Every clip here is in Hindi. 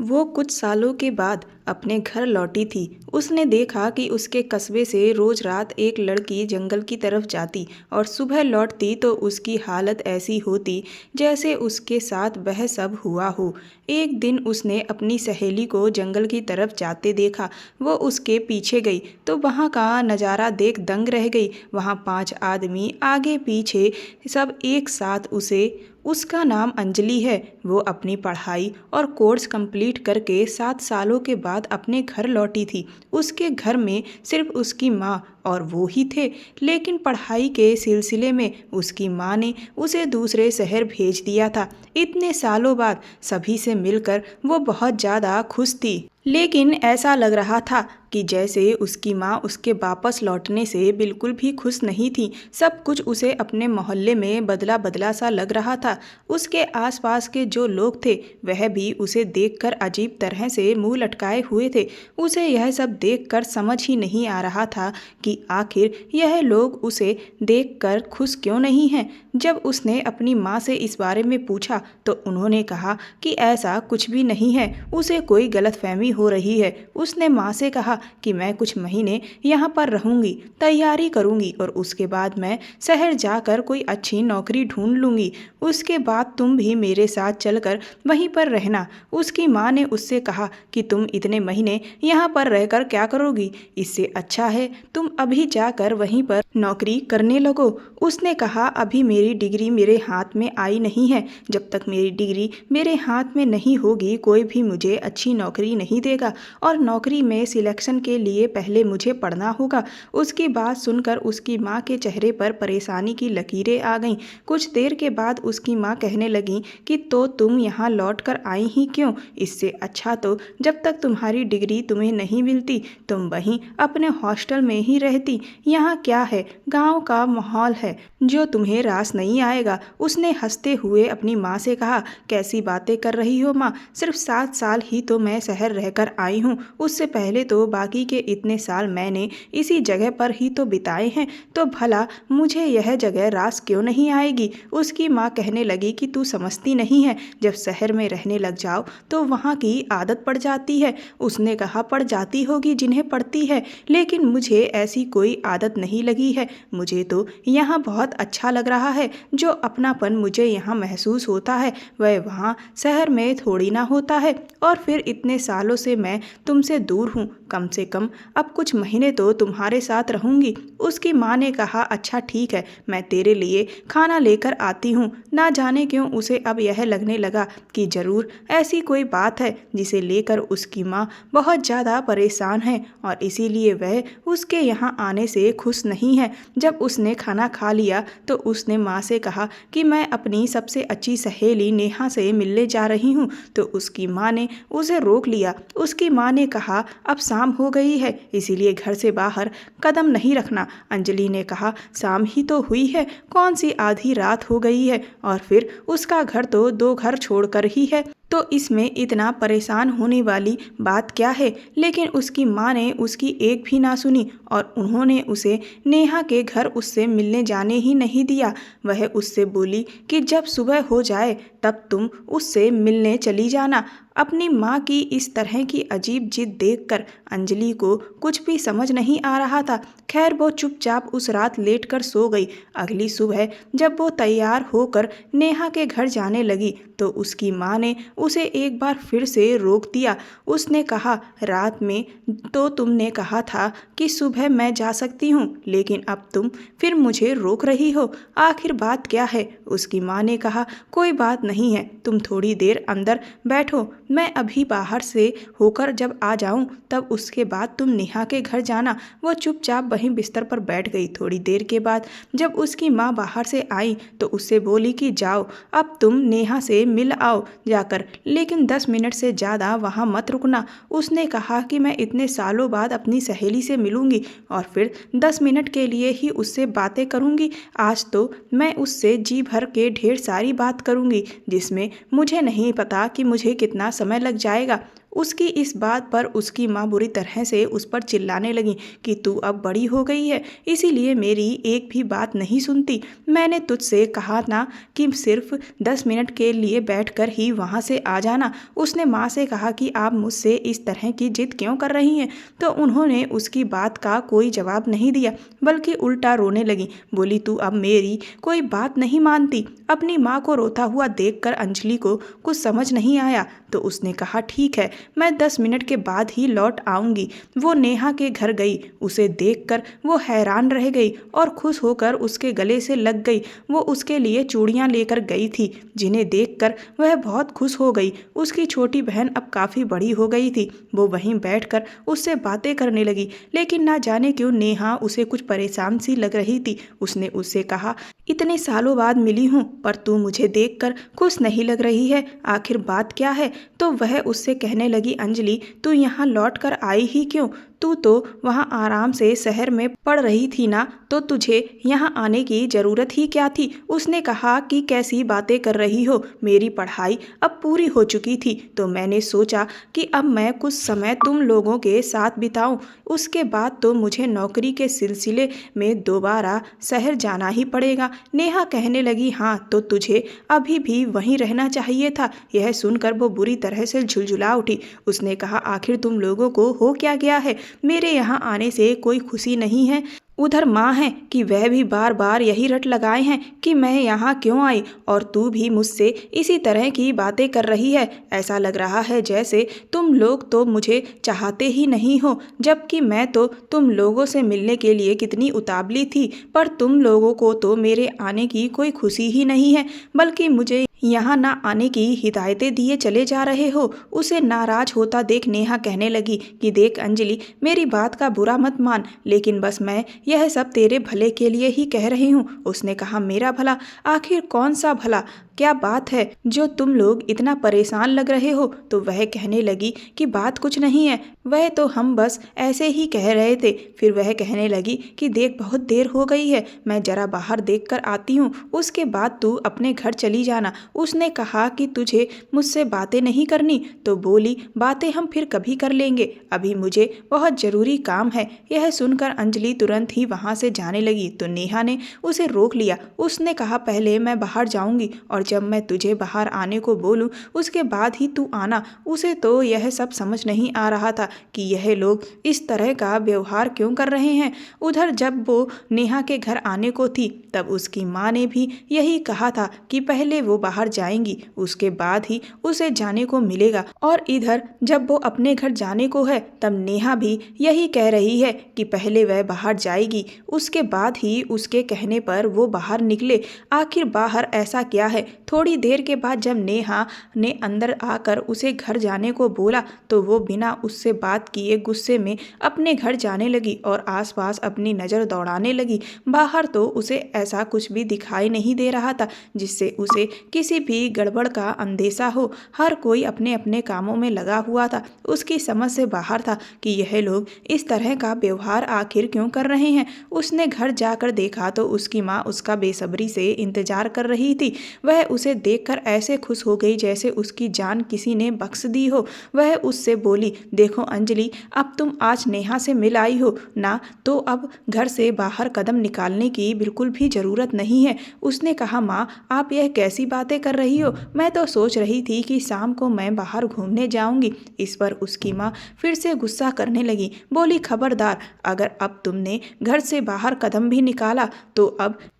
वो कुछ सालों के बाद अपने घर लौटी थी। उसने देखा कि उसके कस्बे से रोज रात एक लड़की जंगल की तरफ जाती और सुबह लौटती तो उसकी हालत ऐसी होती जैसे उसके साथ वह सब हुआ हो। एक दिन उसने अपनी सहेली को जंगल की तरफ जाते देखा। वो उसके पीछे गई तो वहाँ का नज़ारा देख दंग रह गई। वहाँ 5 आदमी आगे पीछे सब एक साथ उसे उसका नाम अंजलि है। वो अपनी पढ़ाई और कोर्स कंप्लीट करके 7 सालों के बाद अपने घर लौटी थी। उसके घर में सिर्फ उसकी माँ और वो ही थे, लेकिन पढ़ाई के सिलसिले में उसकी माँ ने उसे दूसरे शहर भेज दिया था। इतने सालों बाद सभी से मिलकर वो बहुत ज़्यादा खुश थी, लेकिन ऐसा लग रहा था कि जैसे उसकी माँ उसके वापस लौटने से बिल्कुल भी खुश नहीं थी। सब कुछ उसे अपने मोहल्ले में बदला बदला सा लग रहा था। उसके आसपास के जो लोग थे वह भी उसे देखकर अजीब तरह से मुंह लटकाए हुए थे। उसे यह सब देखकर समझ ही नहीं आ रहा था कि आखिर यह लोग उसे देखकर खुश क्यों नहीं हैं। जब उसने अपनी माँ से इस बारे में पूछा तो उन्होंने कहा कि ऐसा कुछ भी नहीं है, उसे कोई गलतफहमी हो रही है। उसने माँ से कहा कि मैं कुछ महीने यहाँ पर रहूँगी, तैयारी करूँगी और उसके बाद मैं शहर जाकर कोई अच्छी नौकरी ढूंढ लूँगी। उसके बाद तुम भी मेरे साथ चलकर वहीं पर रहना। उसकी माँ ने उससे कहा कि तुम इतने महीने यहाँ पर रहकर क्या करोगी, इससे अच्छा है तुम अभी जाकर वहीं पर नौकरी करने लगो। उसने कहा अभी मेरी डिग्री मेरे हाथ में आई नहीं है, जब तक मेरी डिग्री मेरे हाथ में नहीं होगी कोई भी मुझे अच्छी नौकरी नहीं देगा और नौकरी में सिलेक्शन के लिए पहले मुझे पढ़ना होगा। उसकी बात सुनकर उसकी माँ के चेहरे पर परेशानी की लकीरें आ गईं। कुछ देर के बाद उसकी माँ कहने लगी कि तो तुम यहाँ लौट कर आई ही क्यों, इससे अच्छा तो जब तक तुम्हारी डिग्री तुम्हें नहीं मिलती तुम वहीं अपने हॉस्टल में ही रहती। यहाँ क्या है, गाँव का माहौल है जो तुम्हें रास नहीं आएगा। उसने हंसते हुए अपनी माँ से कहा कैसी बातें कर रही हो माँ, सिर्फ 7 साल ही तो मैं शहर रहकर आई हूँ, उससे पहले तो बाकी के इतने साल मैंने इसी जगह पर ही तो बिताए हैं, तो भला मुझे यह जगह रास क्यों नहीं आएगी। उसकी माँ कहने लगी कि तू समझती नहीं है, जब शहर में रहने लग जाओ तो वहाँ की आदत पड़ जाती है। उसने कहा पड़ जाती होगी जिन्हें पड़ती है, लेकिन मुझे ऐसी कोई आदत नहीं लगी है। मुझे तो यहाँ बहुत अच्छा लग रहा है। जो अपनापन मुझे यहाँ महसूस होता है वह वहाँ शहर में थोड़ी ना होता है। और फिर इतने सालों से मैं तुमसे दूर हूँ, कम से कम अब कुछ महीने तो तुम्हारे साथ रहूँगी। उसकी माँ ने कहा अच्छा ठीक है, मैं तेरे लिए खाना लेकर आती हूँ। ना जाने क्यों उसे अब यह लगने लगा कि ज़रूर ऐसी कोई बात है जिसे लेकर उसकी माँ बहुत ज़्यादा परेशान है और इसीलिए वह उसके यहाँ आने से खुश नहीं है। जब उसने खाना खा लिया तो उसने माँ से कहा कि मैं अपनी सबसे अच्छी सहेली नेहा से मिलने जा रही हूँ, तो उसकी माँ ने उसे रोक लिया। उसकी माँ ने कहा अब शाम हो गई है, इसीलिए घर से बाहर कदम नहीं रखना। अंजलि ने कहा शाम ही तो हुई है, कौन सी आधी रात हो गई है, और फिर उसका घर तो 2 घर छोड़कर ही है, तो इसमें इतना परेशान होने वाली बात क्या है। लेकिन उसकी माँ ने उसकी एक भी ना सुनी और उन्होंने उसे नेहा के घर उससे मिलने जाने ही नहीं दिया। वह उससे बोली कि जब सुबह हो जाए तब तुम उससे मिलने चली जाना। अपनी माँ की इस तरह की अजीब जिद देखकर अंजलि को कुछ भी समझ नहीं आ रहा था। खैर वो चुपचाप उस रात लेट कर सो गई। अगली सुबह जब वो तैयार होकर नेहा के घर जाने लगी तो उसकी माँ ने उसे एक बार फिर से रोक दिया। उसने कहा रात में तो तुमने कहा था कि सुबह मैं जा सकती हूँ, लेकिन अब तुम फिर मुझे रोक रही हो, आखिर बात क्या है। उसकी माँ ने कहा कोई बात नहीं है, तुम थोड़ी देर अंदर बैठो, मैं अभी बाहर से होकर जब आ जाऊं तब उसके बाद तुम नेहा के घर जाना। वो चुपचाप वहीं बिस्तर पर बैठ गई। थोड़ी देर के बाद जब उसकी माँ बाहर से आई तो उससे बोली कि जाओ अब तुम नेहा से मिल आओ जाकर, लेकिन 10 मिनट से ज़्यादा वहाँ मत रुकना। उसने कहा कि मैं इतने सालों बाद अपनी सहेली से मिलूंगी और फिर 10 मिनट के लिए ही उससे बातें करूंगी। आज तो मैं उससे जी भर के ढेर सारी बात करूंगी जिसमें मुझे नहीं पता कि मुझे कितना समय लग जाएगा। उसकी इस बात पर उसकी माँ बुरी तरह से उस पर चिल्लाने लगी कि तू अब बड़ी हो गई है, इसीलिए मेरी एक भी बात नहीं सुनती। मैंने तुझसे कहा ना कि सिर्फ 10 मिनट के लिए बैठकर ही वहाँ से आ जाना। उसने माँ से कहा कि आप मुझसे इस तरह की जिद क्यों कर रही हैं, तो उन्होंने उसकी बात का कोई जवाब नहीं दिया, बल्कि उल्टा रोने लगी। बोली, तू अब मेरी कोई बात नहीं मानती। अपनी माँ को रोता हुआ देखकर अंजलि को कुछ समझ नहीं आया, तो उसने कहा, ठीक है, मैं 10 मिनट के बाद ही लौट आऊंगी। वो नेहा के घर गई। उसे देखकर वो हैरान रह गई और खुश होकर उसके गले से लग गई। वो उसके लिए चूड़ियाँ लेकर गई थी, जिन्हें देखकर वह बहुत खुश हो गई। उसकी छोटी बहन अब काफ़ी बड़ी हो गई थी। वो वहीं बैठकर उससे बातें करने लगी, लेकिन ना जाने क्यों नेहा उसे कुछ परेशान सी लग रही थी। उसने उससे कहा, इतने सालों बाद मिली हूँ, पर तू मुझे देखकर खुश नहीं लग रही है, आखिर बात क्या है? तो वह उससे कहने लगी, अंजलि, तू यहाँ लौट कर आई ही क्यों? तू तो वहाँ आराम से शहर में पढ़ रही थी ना, तो तुझे यहाँ आने की ज़रूरत ही क्या थी? उसने कहा कि कैसी बातें कर रही हो, मेरी पढ़ाई अब पूरी हो चुकी थी, तो मैंने सोचा कि अब मैं कुछ समय तुम लोगों के साथ बिताऊं। उसके बाद तो मुझे नौकरी के सिलसिले में दोबारा शहर जाना ही पड़ेगा। नेहा कहने लगी, हाँ, तो तुझे अभी भी वहीं रहना चाहिए था। यह सुनकर वो बुरी तरह से झुलझुला उठी। उसने कहा, आखिर तुम लोगों को हो क्या गया है? मेरे यहाँ आने से कोई खुशी नहीं है? उधर माँ है कि वह भी बार बार यही रट लगाए हैं कि मैं यहाँ क्यों आई, और तू भी मुझसे इसी तरह की बातें कर रही है। ऐसा लग रहा है जैसे तुम लोग तो मुझे चाहते ही नहीं हो, जबकि मैं तो तुम लोगों से मिलने के लिए कितनी उतावली थी, पर तुम लोगों को तो मेरे आने की कोई खुशी ही नहीं है, बल्कि मुझे यहाँ ना आने की हिदायतें दिए चले जा रहे हो। उसे नाराज होता देख नेहा कहने लगी कि देख अंजलि, मेरी बात का बुरा मत मान, लेकिन बस मैं यह सब तेरे भले के लिए ही कह रही हूँ। उसने कहा, मेरा भला? आखिर कौन सा भला? क्या बात है जो तुम लोग इतना परेशान लग रहे हो? तो वह कहने लगी कि बात कुछ नहीं है, वह तो हम बस ऐसे ही कह रहे थे। फिर वह कहने लगी कि देख, बहुत देर हो गई है, मैं जरा बाहर देख कर आती हूँ, उसके बाद तू अपने घर चली जाना। उसने कहा कि तुझे मुझसे बातें नहीं करनी, तो बोली, बातें हम फिर कभी कर लेंगे, अभी मुझे बहुत ज़रूरी काम है। यह सुनकर अंजलि तुरंत ही वहाँ से जाने लगी, तो नेहा ने उसे रोक लिया। उसने कहा, पहले मैं बाहर जाऊँगी, और जब मैं तुझे बाहर आने को बोलूँ उसके बाद ही तू आना। उसे तो यह सब समझ नहीं आ रहा था कि यह लोग इस तरह का व्यवहार क्यों कर रहे हैं। उधर जब वो नेहा के घर आने को थी, तब उसकी माँ ने भी यही कहा था कि पहले वो बाहर जाएंगी, उसके बाद ही उसे जाने को मिलेगा। और इधर जब वो अपने घर जाने को है, तब नेहा भी यही कह रही है कि पहले वह बाहर जाएगी, उसके बाद ही उसके कहने पर वो बाहर निकले। आखिर बाहर ऐसा क्या है? थोड़ी देर के बाद जब नेहा ने अंदर आकर उसे घर जाने को बोला, तो वो बिना उससे बात किए गुस्से में अपने घर जाने लगी और आसपास अपनी नज़र दौड़ाने लगी। बाहर तो उसे ऐसा कुछ भी दिखाई नहीं दे रहा था जिससे उसे किसी भी गड़बड़ का अंदेशा हो। हर कोई अपने अपने कामों में लगा हुआ था। उसकी समझ से बाहर था कि यह लोग इस तरह का व्यवहार आखिर क्यों कर रहे हैं। उसने घर जाकर देखा तो उसकी माँ उसका बेसब्री से इंतजार कर रही थी। वह उसे देखकर ऐसे खुश हो गई जैसे उसकी जान किसी ने बख्श दी हो। वह उससे बोली, देखो अंजलि, अब तुम आज नेहा से मिल आई हो ना, तो अब घर से बाहर कदम निकालने की बिल्कुल भी ज़रूरत नहीं है। उसने कहा, माँ, आप यह कैसी बातें कर रही हो? मैं तो सोच रही थी कि शाम को मैं बाहर घूमने जाऊंगी। इस पर उसकी माँ फिर से गुस्सा करने लगी। बोली, खबरदार, अगर अब तुमने घर से बाहर कदम भी निकाला तो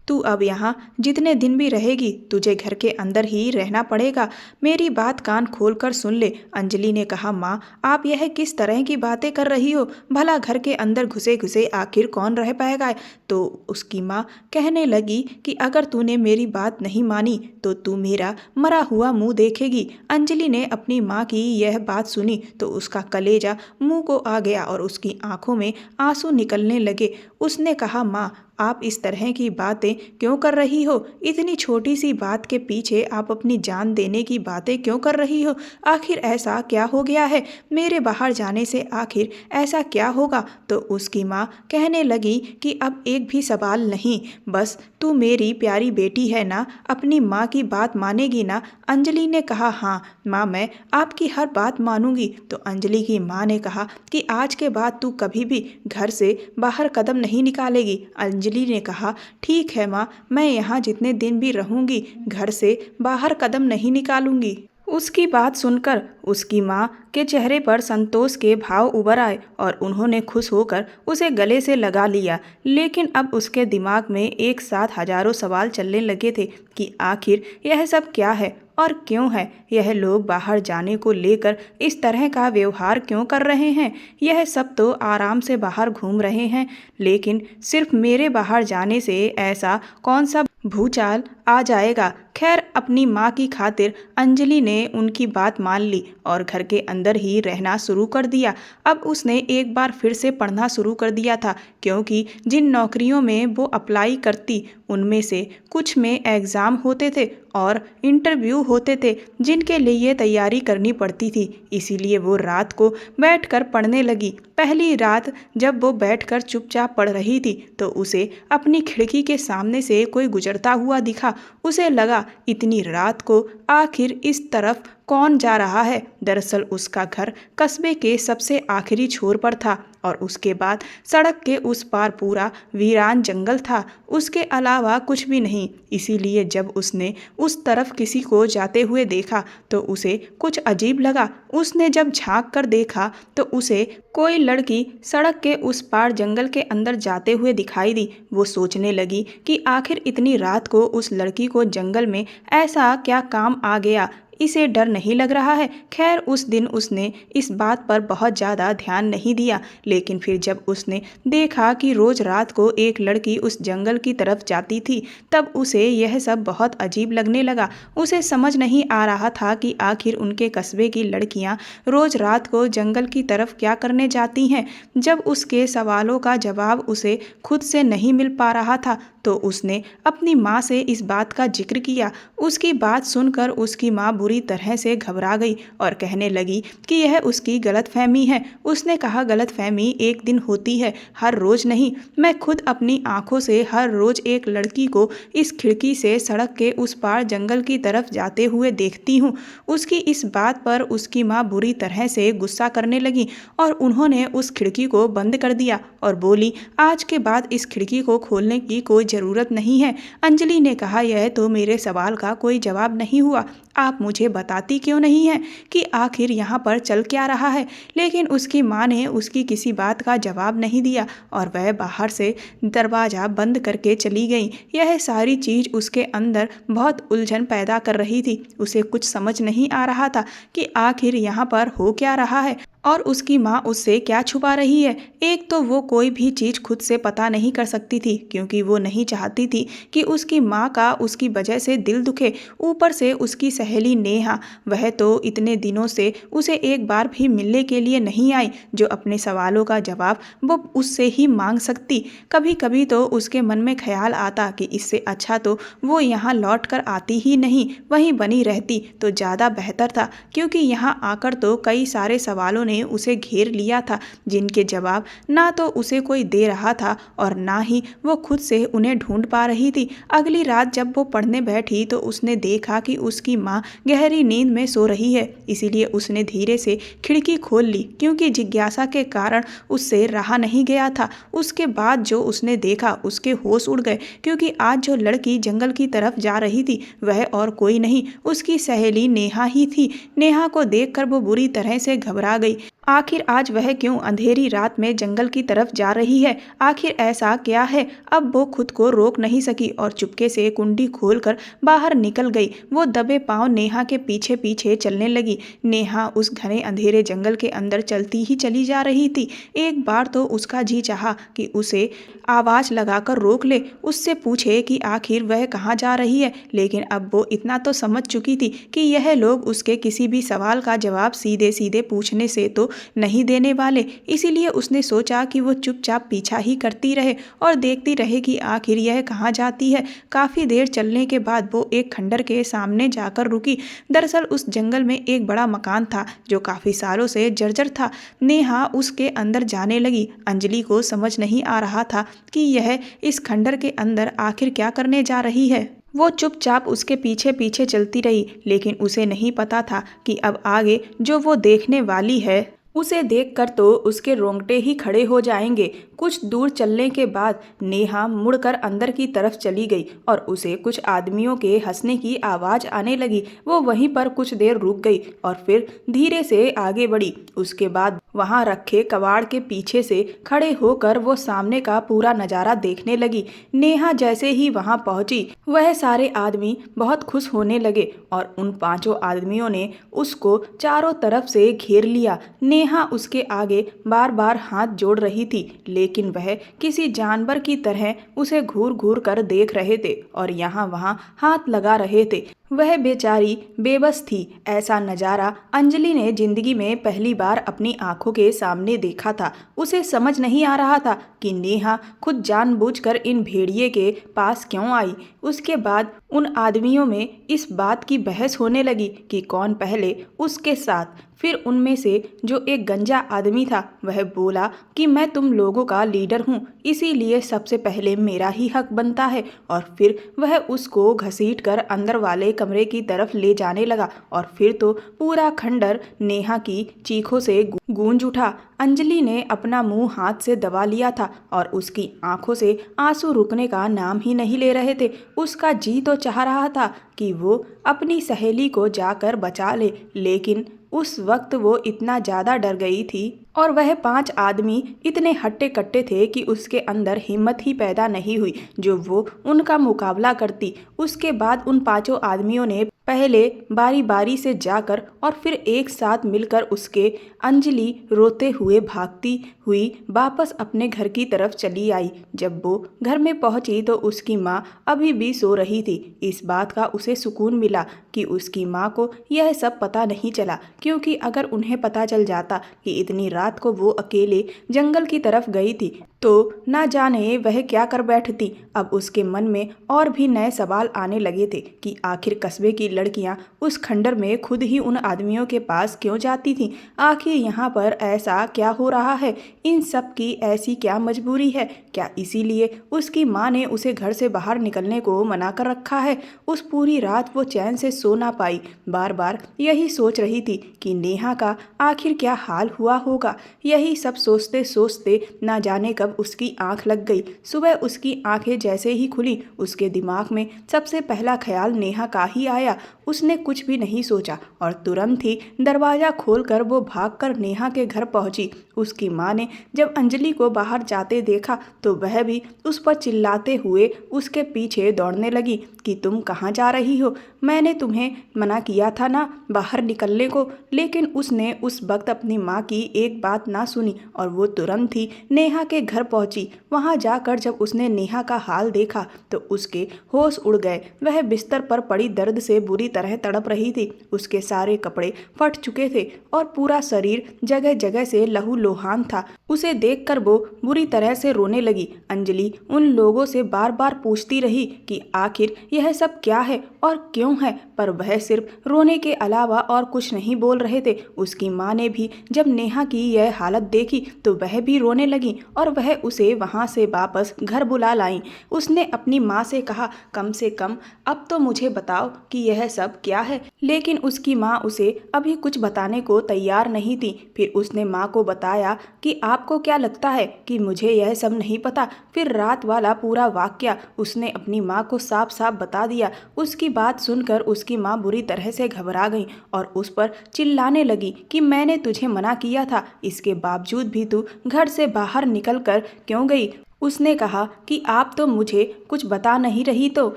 तू अब यहाँ जितने दिन भी रहेगी तुझे घर के अंदर ही रहना पड़ेगा। मेरी बात कान खोल कर सुन ले। अंजलि ने कहा, माँ, आप यह किस तरह की बातें कर रही हो? भला घर के अंदर घुसे घुसे आखिर कौन रह पाएगा? तो उसकी माँ कहने लगी कि अगर तूने मेरी बात नहीं मानी तो तू मेरा मरा हुआ मुंह देखेगी। अंजलि ने अपनी माँ की यह बात सुनी तो उसका कलेजा मुंह को आ गया और उसकी आंखों में आंसू निकलने लगे। उसने कहा, माँ, आप इस तरह की बातें क्यों कर रही हो? इतनी छोटी सी बात के पीछे आप अपनी जान देने की बातें क्यों कर रही हो? आखिर ऐसा क्या हो गया है? मेरे बाहर जाने से आखिर ऐसा क्या होगा? तो उसकी माँ कहने लगी कि अब एक भी सवाल नहीं, बस तू मेरी प्यारी बेटी है ना, अपनी माँ की बात मानेगी ना? अंजलि ने कहा, हाँ माँ, मैं आपकी हर बात मानूंगी। तो अंजलि की माँ ने कहा कि आज के बाद तू कभी भी घर से बाहर कदम नहीं निकालेगी। अंजलि ने कहा, ठीक है माँ, मैं यहाँ जितने दिन भी रहूँगी घर से बाहर कदम नहीं निकालूंगी। उसकी बात सुनकर उसकी माँ के चेहरे पर संतोष के भाव उभर आए और उन्होंने खुश होकर उसे गले से लगा लिया। लेकिन अब उसके दिमाग में एक साथ हजारों सवाल चलने लगे थे कि आखिर यह सब क्या है और क्यों है? यह लोग बाहर जाने को लेकर इस तरह का व्यवहार क्यों कर रहे हैं? यह सब तो आराम से बाहर घूम रहे हैं, लेकिन सिर्फ मेरे बाहर जाने से ऐसा कौन सा भूचाल आ जाएगा? खैर, अपनी माँ की खातिर अंजलि ने उनकी बात मान ली और घर के अंदर ही रहना शुरू कर दिया। अब उसने एक बार फिर से पढ़ना शुरू कर दिया था, क्योंकि जिन नौकरियों में वो अप्लाई करती उनमें से कुछ में एग्ज़ाम होते थे और इंटरव्यू होते थे जिनके लिए तैयारी करनी पड़ती थी। इसीलिए वो रात को बैठकर पढ़ने लगी। पहली रात जब वो बैठकर चुपचाप पढ़ रही थी तो उसे अपनी खिड़की के सामने से कोई गुजरता हुआ दिखा। उसे लगा, इतनी रात को आखिर इस तरफ कौन जा रहा है? दरअसल उसका घर कस्बे के सबसे आखिरी छोर पर था और उसके बाद सड़क के उस पार पूरा वीरान जंगल था, उसके अलावा कुछ भी नहीं। इसीलिए जब उसने उस तरफ किसी को जाते हुए देखा तो उसे कुछ अजीब लगा। उसने जब झांक कर देखा तो उसे कोई लड़की सड़क के उस पार जंगल के अंदर जाते हुए दिखाई दी। वो सोचने लगी कि आखिर इतनी रात को उस लड़की को जंगल में ऐसा क्या काम आ गया, इसे डर नहीं लग रहा है? खैर, उस दिन उसने इस बात पर बहुत ज़्यादा ध्यान नहीं दिया। लेकिन फिर जब उसने देखा कि रोज़ रात को एक लड़की उस जंगल की तरफ जाती थी, तब उसे यह सब बहुत अजीब लगने लगा। उसे समझ नहीं आ रहा था कि आखिर उनके कस्बे की लड़कियां रोज़ रात को जंगल की तरफ क्या करने जाती हैं। जब उसके सवालों का जवाब उसे खुद से नहीं मिल पा रहा था तो उसने अपनी माँ से इस बात का जिक्र किया। उसकी बात सुनकर उसकी माँ बुरी तरह से घबरा गई और कहने लगी कि यह उसकी गलतफहमी है। उसने कहा, गलतफहमी एक दिन होती है, हर रोज़ नहीं। मैं खुद अपनी आंखों से हर रोज़ एक लड़की को इस खिड़की से सड़क के उस पार जंगल की तरफ जाते हुए देखती हूँ। उसकी इस बात पर उसकी माँ बुरी तरह से गुस्सा करने लगी और उन्होंने उस खिड़की को बंद कर दिया और बोली, आज के बाद इस खिड़की को खोलने की कोई ज़रूरत नहीं है। अंजलि ने कहा, यह तो मेरे सवाल का कोई जवाब नहीं हुआ। आप मुझे बताती क्यों नहीं हैं कि आखिर यहाँ पर चल क्या रहा है? लेकिन उसकी माँ ने उसकी किसी बात का जवाब नहीं दिया और वह बाहर से दरवाज़ा बंद करके चली गई। यह सारी चीज़ उसके अंदर बहुत उलझन पैदा कर रही थी। उसे कुछ समझ नहीं आ रहा था कि आखिर यहाँ पर हो क्या रहा है और उसकी माँ उससे क्या छुपा रही है। एक तो वो कोई भी चीज़ खुद से पता नहीं कर सकती थी, क्योंकि वो नहीं चाहती थी कि उसकी माँ का उसकी वजह से दिल दुखे। ऊपर से उसकी सहेली नेहा, वह तो इतने दिनों से उसे एक बार भी मिलने के लिए नहीं आई, जो अपने सवालों का जवाब वो उससे ही मांग सकती। कभी कभी तो उसके मन में ख्याल आता कि इससे अच्छा तो वो यहाँ लौट कर आती ही नहीं, वहीं बनी रहती तो ज़्यादा बेहतर था, क्योंकि यहाँ आकर तो कई सारे सवालों ने उसे घेर लिया था जिनके जवाब ना तो उसे कोई दे रहा था और ना ही वो खुद से उन्हें ढूंढ पा रही थी। अगली रात जब वो पढ़ने बैठी तो उसने देखा कि उसकी माँ गहरी नींद में सो रही है। इसीलिए उसने धीरे से खिड़की खोल ली, क्योंकि जिज्ञासा के कारण उससे रहा नहीं गया था। उसके बाद जो उसने देखा उसके होश उड़ गए, क्योंकि आज जो लड़की जंगल की तरफ जा रही थी वह और कोई नहीं, उसकी सहेली नेहा ही थी। नेहा को देखकर वो बुरी तरह से घबरा गई। आखिर आज वह क्यों अंधेरी रात में जंगल की तरफ जा रही है? आखिर ऐसा क्या है? अब वो खुद को रोक नहीं सकी और चुपके से कुंडी खोलकर बाहर निकल गई। वो दबे पांव नाव नेहा के पीछे पीछे चलने लगी। नेहा उस घने अंधेरे जंगल के अंदर चलती ही चली जा रही थी। एक बार तो उसका जी चाहा कि उसे आवाज लगाकर रोक ले, उससे पूछे कि आखिर वह कहाँ जा रही है, लेकिन अब वो इतना तो समझ चुकी थी कि यह लोग उसके किसी भी सवाल का जवाब सीधे सीधे पूछने से तो नहीं देने वाले। इसीलिए उसने सोचा कि वो चुपचाप पीछा ही करती रहे और देखती रहे कि आखिर यह कहाँ जाती है। काफी देर चलने के बाद वो एक खंडर के सामने जाकर रुकी। दरअसल उस जंगल में एक बड़ा मकान था जो काफी सालों से जर्जर था। नेहा उसके अंदर जाने लगी। अंजलि को समझ नहीं आ रहा था कि यह इस खंडर के अंदर आखिर क्या करने जा रही है। वो चुपचाप उसके पीछे पीछे चलती रही, लेकिन उसे नहीं पता था कि अब आगे जो वो देखने वाली है उसे देखकर तो उसके रोंगटे ही खड़े हो जाएंगे। कुछ दूर चलने के बाद नेहा मुड़कर अंदर की तरफ चली गई और उसे कुछ आदमियों के हंसने की आवाज आने लगी। वो वहीं पर कुछ देर रुक गई और फिर धीरे से आगे बढ़ी। उसके बाद वहां रखे कबाड़ के पीछे से खड़े होकर वो सामने का पूरा नजारा देखने लगी। नेहा जैसे ही वहां पहुंची वह सारे आदमी बहुत खुश होने लगे और उन 5 आदमियों ने उसको चारों तरफ से घेर लिया। नेहा उसके आगे बार बार हाथ जोड़ रही थी, लेकिन वह किसी जानवर की तरह उसे घूर घूर कर देख रहे थे और यहाँ वहाँ हाथ लगा रहे थे। वह बेचारी बेबस थी। ऐसा नज़ारा अंजलि ने जिंदगी में पहली बार अपनी आंखों के सामने देखा था। उसे समझ नहीं आ रहा था कि नेहा खुद जानबूझकर इन भेड़िए के पास क्यों आई। उसके बाद उन आदमियों में इस बात की बहस होने लगी कि कौन पहले उसके साथ। फिर उनमें से जो एक गंजा आदमी था वह बोला कि मैं तुम लोगों का लीडर हूँ, इसीलिए सबसे पहले मेरा ही हक बनता है। और फिर वह उसको घसीटकर अंदर वाले कमरे की तरफ ले जाने लगा और फिर तो पूरा खंडर नेहा की चीखों से गूंज उठा। अंजलि ने अपना मुंह हाथ से दबा लिया था और उसकी आंखों से आंसू रुकने का नाम ही नहीं ले रहे थे। उसका जी तो चाह रहा था कि वो अपनी सहेली को जाकर बचा ले, लेकिन उस वक्त वो इतना ज़्यादा डर गई थी और वह 5 आदमी इतने हट्टे कट्टे थे कि उसके अंदर हिम्मत ही पैदा नहीं हुई जो वो उनका मुकाबला करती। उसके बाद उन 5 आदमियों ने पहले बारी बारी से जाकर और फिर एक साथ मिलकर उसके अंजलि रोते हुए भागती हुई वापस अपने घर की तरफ चली आई। जब वो घर में पहुंची तो उसकी माँ अभी भी सो रही थी। इस बात का उसे सुकून मिला कि उसकी माँ को यह सब पता नहीं चला, क्योंकि अगर उन्हें पता चल जाता कि इतनी रात को वो अकेले जंगल की तरफ गई थी तो ना जाने वह क्या कर बैठती। अब उसके मन में और भी नए सवाल आने लगे थे कि आखिर कस्बे की लड़कियां उस खंडर में खुद ही उन आदमियों के पास क्यों जाती थीं। आखिर यहाँ पर ऐसा क्या हो रहा है, इन सब की ऐसी क्या मजबूरी है। क्या इसीलिए उसकी माँ ने उसे घर से बाहर निकलने को मना कर रखा है। उस पूरी रात वो चैन से सो ना पाई। बार बार यही सोच रही थी कि नेहा का आखिर क्या हाल हुआ होगा। यही सब सोचते सोचते ना जाने कब उसकी आंख लग गई। सुबह उसकी आंखें जैसे ही खुली उसके दिमाग में सबसे पहला ख्याल नेहा का ही आया। उसने कुछ भी नहीं सोचा और तुरंत ही दरवाज़ा खोलकर वो भागकर नेहा के घर पहुंची। उसकी माँ ने जब अंजलि को बाहर जाते देखा तो वह भी उस पर चिल्लाते हुए उसके पीछे दौड़ने लगी कि तुम कहाँ जा रही हो, मैंने तुम्हें मना किया था ना बाहर निकलने को। लेकिन उसने उस वक्त अपनी माँ की एक बात ना सुनी और वो तुरंत ही नेहा के घर पहुंची। वहां जाकर जब उसने नेहा का हाल देखा तो उसके होश उड़ गए। वह बिस्तर पर पड़ी दर्द से बुरी तरह तड़प रही थी। उसके सारे कपड़े फट चुके थे और पूरा शरीर जगह जगह से लहूलुहान था। उसे देखकर वो बुरी तरह से रोने लगी। अंजलि उन लोगों से बार बार पूछती रही कि आखिर यह सब क्या है और क्यों है, पर वह सिर्फ रोने के अलावा और कुछ नहीं बोल रहे थे। उसकी माँ ने भी जब नेहा की यह हालत देखी तो वह भी रोने लगी और वह उसे वहां से वापस घर बुला लाई। उसने अपनी माँ से कहा, कम से कम अब तो मुझे बताओ कि यह सब क्या है। लेकिन उसकी माँ उसे अभी कुछ बताने को तैयार नहीं थी। फिर उसने माँ को बताया कि आपको क्या लगता है कि मुझे यह सब नहीं पता। फिर रात वाला पूरा वाकया उसने अपनी माँ को साफ साफ बता दिया। उसकी बात सुनकर उसकी माँ बुरी तरह से घबरा गई और उस पर चिल्लाने लगी कि मैंने तुझे मना किया था, इसके बावजूद भी तू घर से बाहर निकल कर क्यों गई। उसने कहा कि आप तो मुझे कुछ बता नहीं रही, तो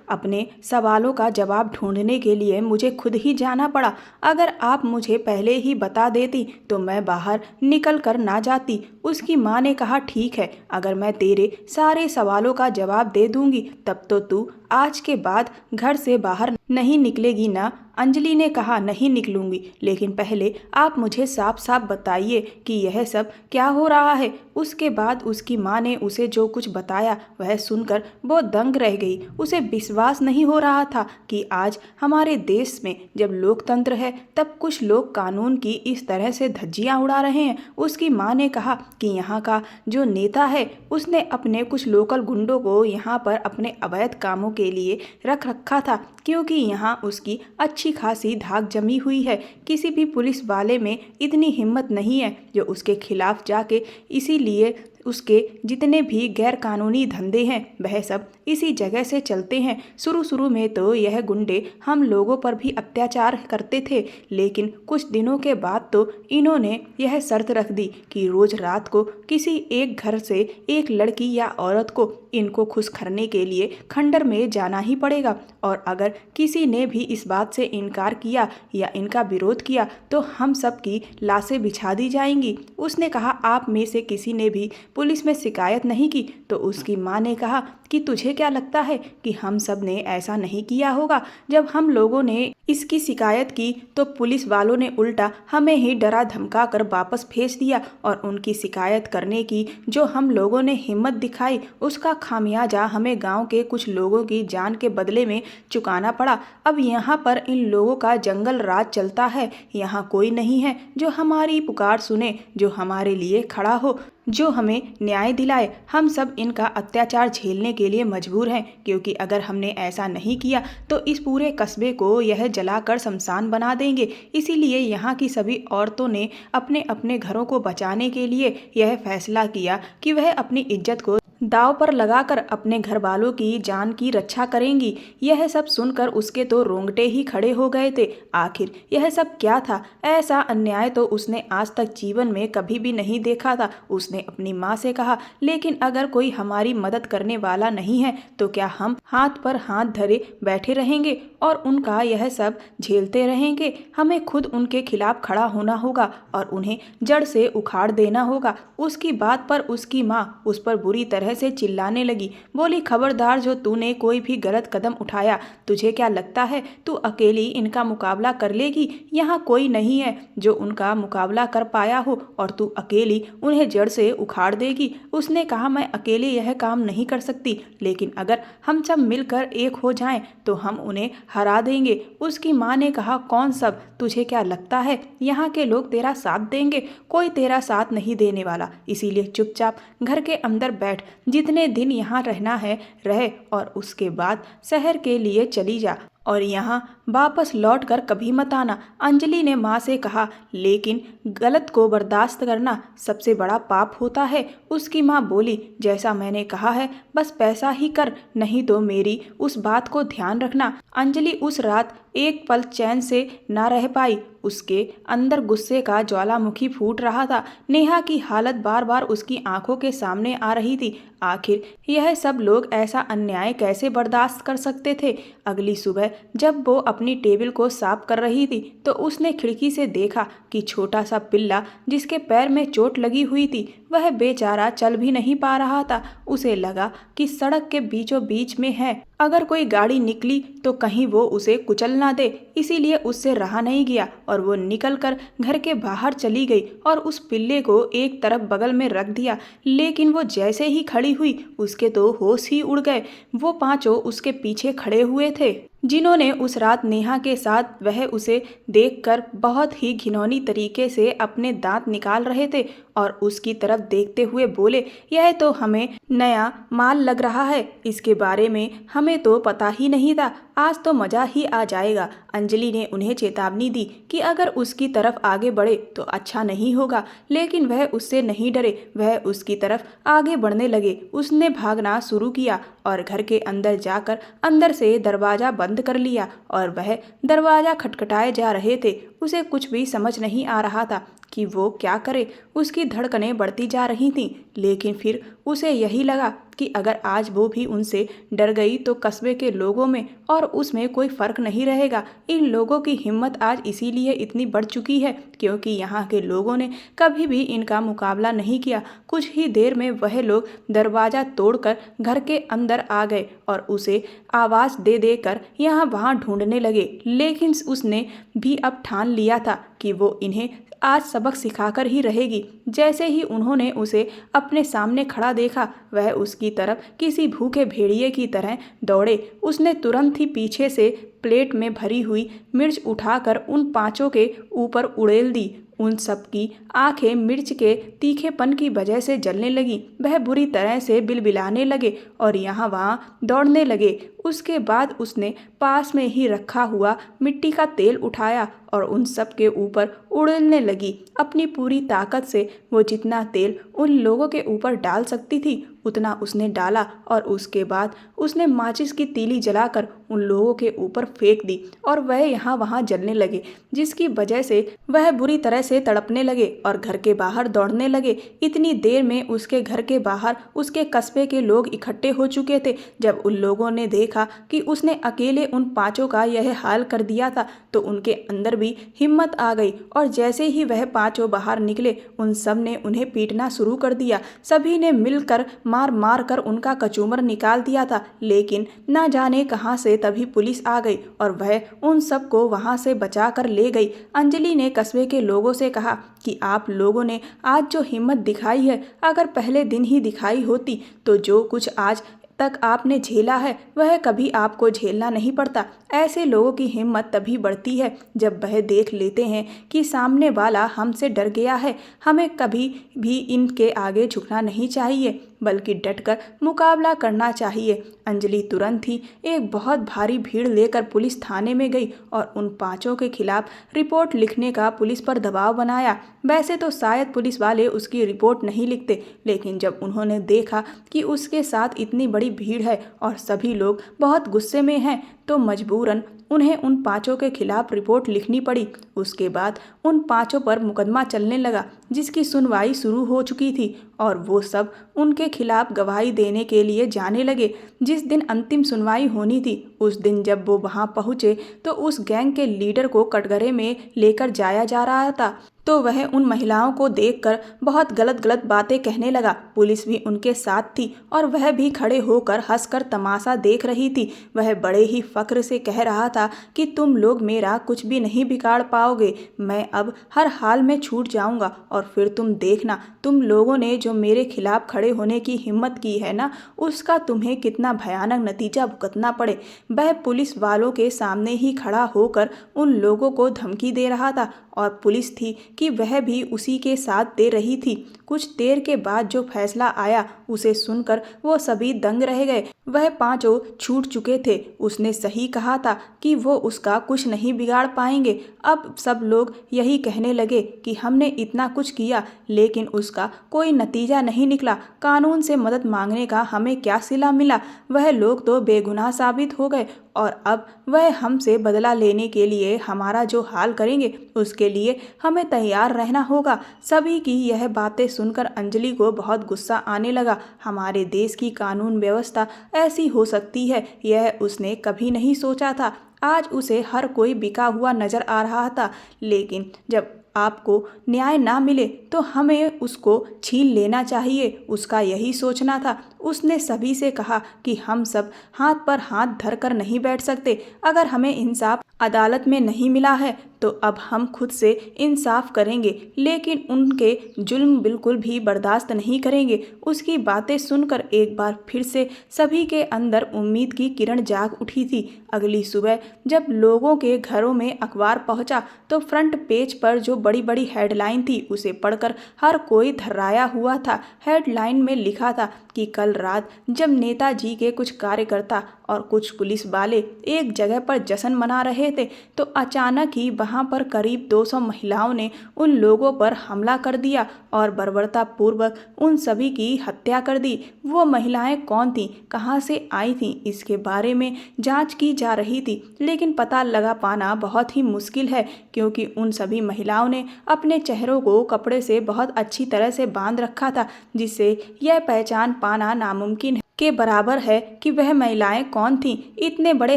अपने सवालों का जवाब ढूंढने के लिए मुझे खुद ही जाना पड़ा। अगर आप मुझे पहले ही बता देती तो मैं बाहर निकल कर ना जाती। उसकी माँ ने कहा, ठीक है, अगर मैं तेरे सारे सवालों का जवाब दे दूंगी तब तो तू आज के बाद घर से बाहर नहीं निकलेगी ना। अंजलि ने कहा, नहीं निकलूंगी, लेकिन पहले आप मुझे साफ साफ बताइए कि यह सब क्या हो रहा है। उसके बाद उसकी माँ ने उसे जो कुछ बताया वह सुनकर वो दंग रह गई। उसे विश्वास नहीं हो रहा था कि आज हमारे देश में जब लोकतंत्र है तब कुछ लोग कानून की इस तरह से धज्जियां उड़ा रहे हैं। उसकी माँ ने कहा कि यहाँ का जो नेता है उसने अपने कुछ लोकल गुंडों को यहाँ पर अपने अवैध कामों के लिए रख रखा था, क्योंकि यहाँ उसकी अच्छी खासी धाक जमी हुई है। किसी भी पुलिस वाले में इतनी हिम्मत नहीं है जो उसके खिलाफ जाके, इसीलिए उसके जितने भी गैर कानूनी धंधे हैं वह सब इसी जगह से चलते हैं। शुरू में तो यह गुंडे हम लोगों पर भी अत्याचार करते थे, लेकिन कुछ दिनों के बाद तो इन्होंने यह शर्त रख दी कि रोज रात को किसी एक घर से एक लड़की या औरत को इनको खुश करने के लिए खंडर में जाना ही पड़ेगा, और अगर किसी ने भी इस बात से इनकार किया या इनका विरोध किया तो हम सब की लाशें बिछा दी जाएंगी। उसने कहा, आप में से किसी ने भी पुलिस में शिकायत नहीं की? तो उसकी माँ ने कहा कि तुझे क्या लगता है कि हम सब ने ऐसा नहीं किया होगा? जब हम लोगों ने इसकी शिकायत की तो पुलिस वालों ने उल्टा हमें ही डरा धमका कर वापस भेज दिया, और उनकी शिकायत करने की जो हम लोगों ने हिम्मत दिखाई उसका खामियाजा हमें गांव के कुछ लोगों की जान के बदले में चुकाना पड़ा। अब यहाँ पर इन लोगों का जंगल राज चलता है। यहाँ कोई नहीं है जो हमारी पुकार सुने, जो हमारे लिए खड़ा हो, जो हमें न्याय दिलाए। हम सब इनका अत्याचार झेलने के लिए मजबूर हैं, क्योंकि अगर हमने ऐसा नहीं किया तो इस पूरे कस्बे को यह जलाकर शमशान बना देंगे। इसीलिए यहाँ की सभी औरतों ने अपने अपने घरों को बचाने के लिए यह फैसला किया कि वह अपनी इज्जत को दांव पर लगाकर अपने घर वालों की जान की रक्षा करेंगी। यह सब सुनकर उसके तो रोंगटे ही खड़े हो गए थे। आखिर यह सब क्या था? ऐसा अन्याय तो उसने आज तक जीवन में कभी भी नहीं देखा था। उसने अपनी माँ से कहा, लेकिन अगर कोई हमारी मदद करने वाला नहीं है तो क्या हम हाथ पर हाथ धरे बैठे रहेंगे और उनका यह सब झेलते रहेंगे? हमें खुद उनके खिलाफ खड़ा होना होगा और उन्हें जड़ से उखाड़ देना होगा। उसकी बात पर उसकी माँ उस पर बुरी तरह से चिल्लाने लगी। बोली, खबरदार, जो तूने कोई भी गलत कदम उठाया, तुझे क्या लगता है तू अकेली इनका मुकाबला कर लेगी? यहाँ कोई नहीं है जो उनका मुकाबला कर पाया हो और तू अकेली उन्हें जड़ से उखाड़ देगी। उसने कहा, मैं अकेले यह काम नहीं कर सकती, लेकिन अगर हम सब मिलकर एक हो जाएं तो हम उन्हें हरा देंगे। उसकी माँ ने कहा, कौन सब? तुझे क्या लगता है यहाँ के लोग तेरा साथ देंगे? कोई तेरा साथ नहीं देने वाला, इसीलिए चुपचाप घर के अंदर बैठ। जितने दिन यहाँ रहना है रह, और उसके बाद शहर के लिए चली जा और यहाँ वापस लौट कर कभी मत आना। अंजलि ने माँ से कहा, लेकिन गलत को बर्दाश्त करना सबसे बड़ा पाप होता है। उसकी माँ बोली, जैसा मैंने कहा है बस पैसा ही कर, नहीं तो मेरी उस बात को ध्यान रखना। अंजलि उस रात एक पल चैन से ना रह पाई। उसके अंदर गुस्से का ज्वालामुखी फूट रहा था। नेहा की हालत बार बार उसकी आंखों के सामने आ रही थी। आखिर यह सब लोग ऐसा अन्याय कैसे बर्दाश्त कर सकते थे? अगली सुबह जब वो अपनी टेबल को साफ कर रही थी तो उसने खिड़की से देखा कि छोटा सा पिल्ला जिसके पैर में चोट लगी हुई थी वह बेचारा चल भी नहीं पा रहा था। उसे लगा कि सड़क के बीचों बीच में है, अगर कोई गाड़ी निकली तो कहीं वो उसे कुचल ना दे। इसीलिए उससे रहा नहीं गया और वो निकलकर घर के बाहर चली गई और उस पिल्ले को एक तरफ बगल में रख दिया। लेकिन वो जैसे ही खड़ी हुई उसके तो होश ही उड़ गए। वो पांचों उसके पीछे खड़े हुए थे जिन्होंने उस रात नेहा के साथ वह उसे देखकर बहुत ही घिनौनी तरीके से अपने दांत निकाल रहे थे और उसकी तरफ देखते हुए बोले, यह तो हमें नया माल लग रहा है, इसके बारे में हमें तो पता ही नहीं था, आज तो मजा ही आ जाएगा। अंजलि ने उन्हें चेतावनी दी कि अगर उसकी तरफ आगे बढ़े तो अच्छा नहीं होगा, लेकिन वह उससे नहीं डरे। वह उसकी तरफ आगे बढ़ने लगे। उसने भागना शुरू किया और घर के अंदर जाकर अंदर से दरवाजा बंद कर लिया और वह दरवाजा खटखटाए जा रहे थे। उसे कुछ भी समझ नहीं आ रहा था कि वो क्या करे। उसकी धड़कनें बढ़ती जा रही थीं, लेकिन फिर उसे यही लगा कि अगर आज वो भी उनसे डर गई तो कस्बे के लोगों में और उसमें कोई फर्क नहीं रहेगा। इन लोगों की हिम्मत आज इसीलिए इतनी बढ़ चुकी है क्योंकि यहाँ के लोगों ने कभी भी इनका मुकाबला नहीं किया। कुछ ही देर में वह लोग दरवाज़ा तोड़कर घर के अंदर आ गए और उसे आवाज़ दे देकर यहाँ वहाँ ढूंढने लगे, लेकिन उसने भी अब ठान लिया था कि वो इन्हें आज सबक सिखाकर ही रहेगी। जैसे ही उन्होंने उसे अपने सामने खड़ा देखा, वह उसकी तरफ किसी भूखे भेड़िए की तरह दौड़े। उसने तुरंत ही पीछे से प्लेट में भरी हुई मिर्च उठाकर उन पांचों के ऊपर उड़ेल दी। उन सब की आंखें मिर्च के तीखेपन की वजह से जलने लगी। वह बुरी तरह से बिलबिलाने लगे और यहाँ वहाँ दौड़ने लगे। उसके बाद उसने पास में ही रखा हुआ मिट्टी का तेल उठाया और उन सब के ऊपर उड़ेलने लगी। अपनी पूरी ताकत से वो जितना तेल उन लोगों के ऊपर डाल सकती थी उतना उसने डाला और उसके बाद उसने माचिस की तीली जलाकर उन लोगों के ऊपर फेंक दी और वह यहाँ वहाँ जलने लगे, जिसकी वजह से वह बुरी तरह से तड़पने लगे और घर के बाहर दौड़ने लगे। इतनी देर में उसके घर के बाहर उसके कस्बे के लोग इकट्ठे हो चुके थे। जब उन लोगों ने देखा कि उसने अकेले उन पांचों का यह हाल कर दिया था तो उनके अंदर भी हिम्मत आ गई और जैसे ही वह पांचों बाहर निकले उन सब ने उन्हें पीटना शुरू कर दिया। सभी ने मिलकर मार मार कर उनका कचूमर निकाल दिया था, लेकिन न जाने कहां से तभी पुलिस आ गई और वह उन सबको वहां से बचा कर ले गई। अंजलि ने कस्बे के लोगों से कहा कि आप लोगों ने आज जो हिम्मत दिखाई है, अगर पहले दिन ही दिखाई होती तो जो कुछ आज तक आपने झेला है वह कभी आपको झेलना नहीं पड़ता। ऐसे लोगों की हिम्मत तभी बढ़ती है जब वह देख लेते हैं कि सामने वाला हमसे डर गया है। हमें कभी भी इनके आगे झुकना नहीं चाहिए बल्कि डटकर मुकाबला करना चाहिए। अंजलि तुरंत ही एक बहुत भारी भीड़ लेकर पुलिस थाने में गई और उन पांचों के खिलाफ रिपोर्ट लिखने का पुलिस पर दबाव बनाया। वैसे तो शायद पुलिस वाले उसकी रिपोर्ट नहीं लिखते, लेकिन जब उन्होंने देखा कि उसके साथ इतनी बड़ी भीड़ है और सभी लोग बहुत गुस्से में हैं तो मजबूरन उन्हें उन पांचों के खिलाफ रिपोर्ट लिखनी पड़ी। उसके बाद उन पांचों पर मुकदमा चलने लगा जिसकी सुनवाई शुरू हो चुकी थी और वो सब उनके खिलाफ गवाही देने के लिए जाने लगे। जिस दिन अंतिम सुनवाई होनी थी उस दिन जब वो वहां पहुंचे तो उस गैंग के लीडर को कटघरे में लेकर जाया जा रहा था तो वह उन महिलाओं को देखकर बहुत गलत गलत बातें कहने लगा। पुलिस भी उनके साथ थी और वह भी खड़े होकर हंसकर तमाशा देख रही थी। वह बड़े ही फक्र से कह रहा था कि तुम लोग मेरा कुछ भी नहीं बिगाड़ पाओगे, मैं अब हर हाल में छूट जाऊंगा और फिर तुम देखना, तुम लोगों ने जो मेरे खिलाफ खड़े होने की हिम्मत की है ना, उसका तुम्हें कितना भयानक नतीजा भुगतना पड़े। वह पुलिस वालों के सामने ही खड़ा होकर उन लोगों को धमकी दे रहा था और पुलिस थी कि वह भी उसी के साथ दे रही थी। कुछ देर के बाद जो फैसला आया उसे सुनकर वो सभी दंग रह गए। वह पांचों छूट चुके थे। उसने सही कहा था कि वो उसका कुछ नहीं बिगाड़ पाएंगे। अब सब लोग यही कहने लगे कि हमने इतना कुछ किया लेकिन उसका कोई नतीजा नहीं निकला। कानून से मदद मांगने का हमें क्या सिला मिला? वह लोग तो बेगुनाह साबित हो गए और अब वह हमसे बदला लेने के लिए हमारा जो हाल करेंगे उसके लिए हमें तैयार रहना होगा। सभी की यह बातें सुनकर अंजलि को बहुत गुस्सा आने लगा। हमारे देश की कानून व्यवस्था ऐसी हो सकती है, यह उसने कभी नहीं सोचा था। आज उसे हर कोई बिका हुआ नजर आ रहा था, लेकिन जब आपको न्याय ना मिले तो हमें उसको छीन लेना चाहिए, उसका यही सोचना था। उसने सभी से कहा कि हम सब हाथ पर हाथ धर कर नहीं बैठ सकते। अगर हमें इंसाफ अदालत में नहीं मिला है तो अब हम खुद से इंसाफ करेंगे, लेकिन उनके जुल्म बिल्कुल भी बर्दाश्त नहीं करेंगे। उसकी बातें सुनकर एक बार फिर से सभी के अंदर उम्मीद की किरण जाग उठी थी। अगली सुबह जब लोगों के घरों में अखबार पहुंचा तो फ्रंट पेज पर जो बड़ी बड़ी हेडलाइन थी उसे पढ़कर हर कोई धर्राया हुआ था। हेडलाइन में लिखा था कि कल रात जब नेताजी के कुछ कार्यकर्ता और कुछ पुलिस वाले एक जगह पर जश्न मना रहे थे तो अचानक ही वहां पर करीब 200 महिलाओं ने उन लोगों पर हमला कर दिया और बर्बरतापूर्वक उन सभी की हत्या कर दी। वो महिलाएं कौन थीं, कहां से आई थीं, इसके बारे में जांच की जा रही थी, लेकिन पता लगा पाना बहुत ही मुश्किल है क्योंकि उन सभी महिलाओं ने अपने चेहरों को कपड़े से बहुत अच्छी तरह से बांध रखा था, जिससे यह पहचान पाना नामुमकिन के बराबर है कि वह महिलाएं कौन थीं। इतने बड़े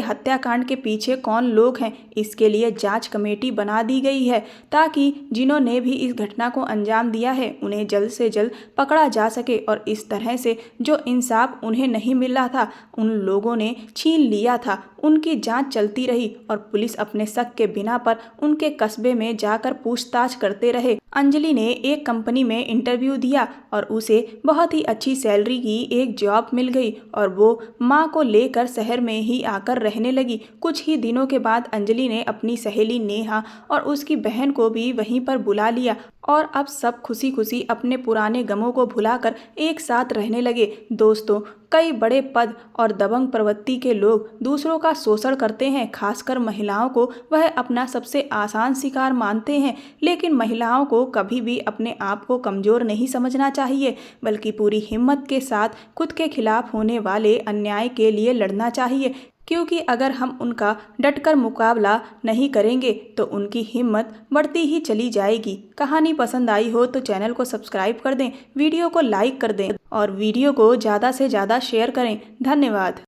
हत्याकांड के पीछे कौन लोग हैं, इसके लिए जांच कमेटी बना दी गई है ताकि जिन्होंने भी इस घटना को अंजाम दिया है उन्हें जल्द से जल्द पकड़ा जा सके और इस तरह से जो इंसाफ उन्हें नहीं मिला था, उन लोगों ने छीन लिया था, उनकी जांच चलती रही और पुलिस अपने शक के बिना पर उनके कस्बे में जाकर पूछताछ करते रहे। अंजलि ने एक कंपनी में इंटरव्यू दिया और उसे बहुत ही अच्छी सैलरी की एक जॉब मिल गई और वो माँ को लेकर शहर में ही आकर रहने लगी। कुछ ही दिनों के बाद अंजलि ने अपनी सहेली नेहा और उसकी बहन को भी वहीं पर बुला लिया और अब सब खुशी खुशी अपने पुराने गमों को भुलाकर एक साथ रहने लगे। दोस्तों, कई बड़े पद और दबंग प्रवृत्ति के लोग दूसरों का शोषण करते हैं, खासकर महिलाओं को वह अपना सबसे आसान शिकार मानते हैं, लेकिन महिलाओं को कभी भी अपने आप को कमजोर नहीं समझना चाहिए बल्कि पूरी हिम्मत के साथ खुद के खिलाफ होने वाले अन्याय के लिए लड़ना चाहिए, क्योंकि अगर हम उनका डटकर मुकाबला नहीं करेंगे तो उनकी हिम्मत बढ़ती ही चली जाएगी। कहानी पसंद आई हो तो चैनल को सब्सक्राइब कर दें, वीडियो को लाइक कर दें और वीडियो को ज़्यादा से ज़्यादा शेयर करें। धन्यवाद।